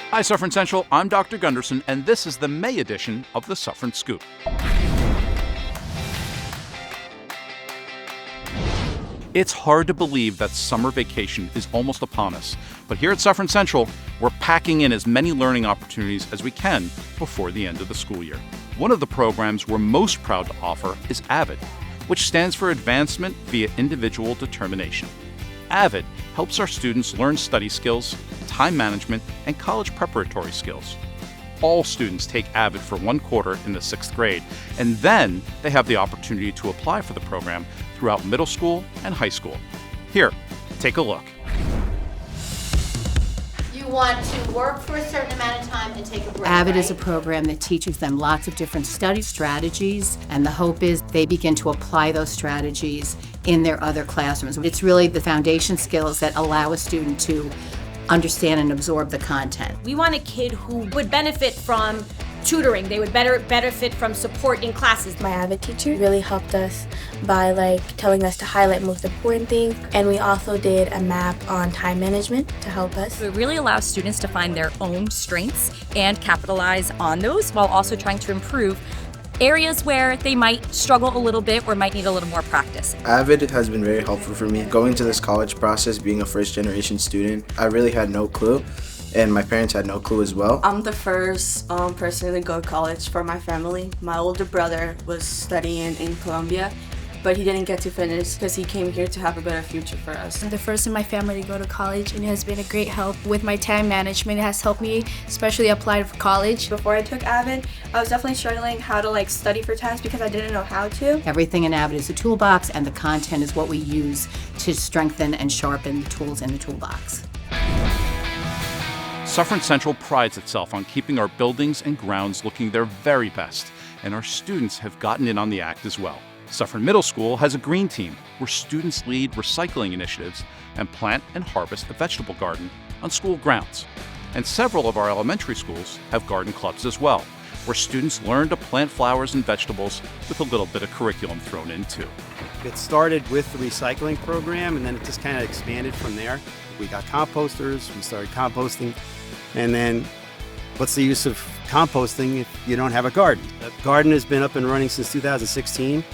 Hi, Suffern Central. I'm Dr. Gunderson, and this is the May edition of the Suffern Scoop. It's hard to believe that summer vacation is almost upon us, but here at Suffern Central, we're packing in as many learning opportunities as we can before the end of the school year. One of the programs we're most proud to offer is AVID, which stands for Advancement via Individual Determination. AVID helps our students learn study skills, time management, and college preparatory skills. All students take AVID for 1 quarter in the 6th grade, and then they have the opportunity to apply for the program throughout middle school and high school. Here, take a look. You want to work for a certain amount of time and take a break, AVID right? is a program that teaches them lots of different study strategies, and the hope is they begin to apply those strategies in their other classrooms. It's really the foundation skills that allow a student to understand and absorb the content. We want a kid who would benefit from tutoring. They would benefit from support in classes. My AVID teacher really helped us by telling us to highlight most important things, and we also did a map on time management to help us. It really allows students to find their own strengths and capitalize on those while also trying to improve areas where they might struggle a little bit or might need a little more practice. AVID has been very helpful for me. Going to this college process, being a first-generation student, I really had no clue, and my parents had no clue as well. I'm the first person to go to college for my family. My older brother was studying in Colombia, but he didn't get to finish because he came here to have a better future for us. I'm the first in my family to go to college, and it has been a great help with my time management. It has helped me, especially apply for college. Before I took AVID, I was definitely struggling how to study for tests because I didn't know how to. Everything in AVID is a toolbox, and the content is what we use to strengthen and sharpen the tools in the toolbox. Suffern Central prides itself on keeping our buildings and grounds looking their very best, and our students have gotten in on the act as well. Suffern Middle School has a green team where students lead recycling initiatives and plant and harvest a vegetable garden on school grounds. And several of our elementary schools have garden clubs as well, where students learn to plant flowers and vegetables with a little bit of curriculum thrown in too. It started with the recycling program, and then it just kind of expanded from there. We got composters, we started composting, and then what's the use of composting if you don't have a garden? The garden has been up and running since 2016.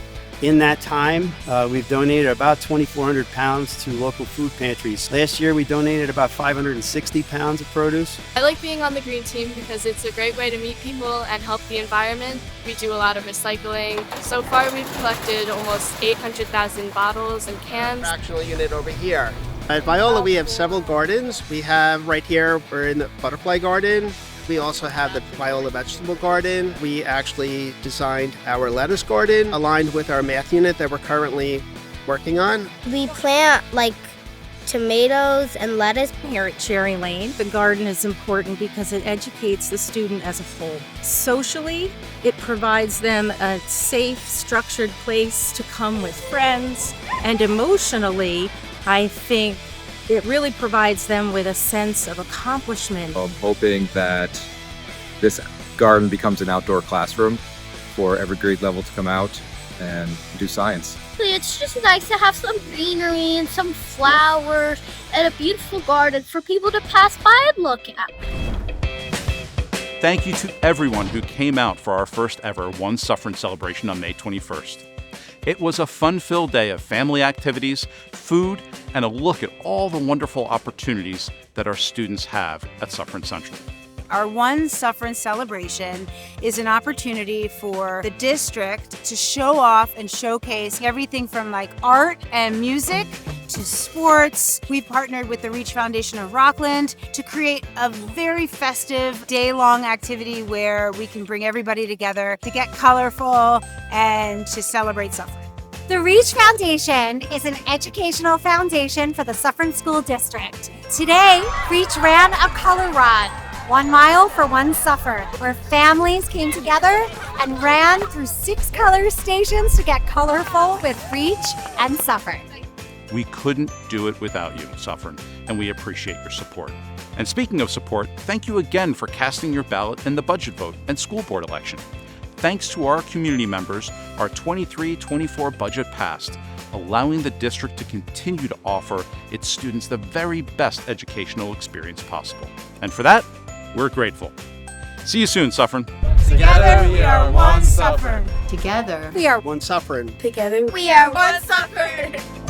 In that time, we've donated about 2,400 pounds to local food pantries. Last year, we donated about 560 pounds of produce. I like being on the green team because it's a great way to meet people and help the environment. We do a lot of recycling. So far, we've collected almost 800,000 bottles and cans. Fractional unit over here. At Viola, we have several gardens. We have right here, we're in the butterfly garden. We also have the Viola vegetable garden. We actually designed our lettuce garden aligned with our math unit that we're currently working on. We plant tomatoes and lettuce. Here at Cherry Lane, the garden is important because it educates the student as a whole. Socially, it provides them a safe, structured place to come with friends. And emotionally, I think it really provides them with a sense of accomplishment. I'm hoping that this garden becomes an outdoor classroom for every grade level to come out and do science. It's just nice to have some greenery and some flowers and a beautiful garden for people to pass by and look at. Thank you to everyone who came out for our first ever One Suffern celebration on May 21st. It was a fun-filled day of family activities, food, and a look at all the wonderful opportunities that our students have at Suffern Central. Our One Suffern celebration is an opportunity for the district to show off and showcase everything from art and music to sports. We've partnered with the Reach Foundation of Rockland to create a very festive day-long activity where we can bring everybody together to get colorful and to celebrate Suffern. The Reach Foundation is an educational foundation for the Suffern School District. Today, Reach ran a color run, 1 mile for one Suffern, where families came together and ran through 6 color stations to get colorful with Reach and Suffern. We couldn't do it without you, Suffern, and we appreciate your support. And speaking of support, thank you again for casting your ballot in the budget vote and school board election. Thanks to our community members, our 23-24 budget passed, allowing the district to continue to offer its students the very best educational experience possible. And for that, We're grateful. See you soon, Suffern. Together we are one Suffern. Together we are one Suffern. Together we are one Suffern.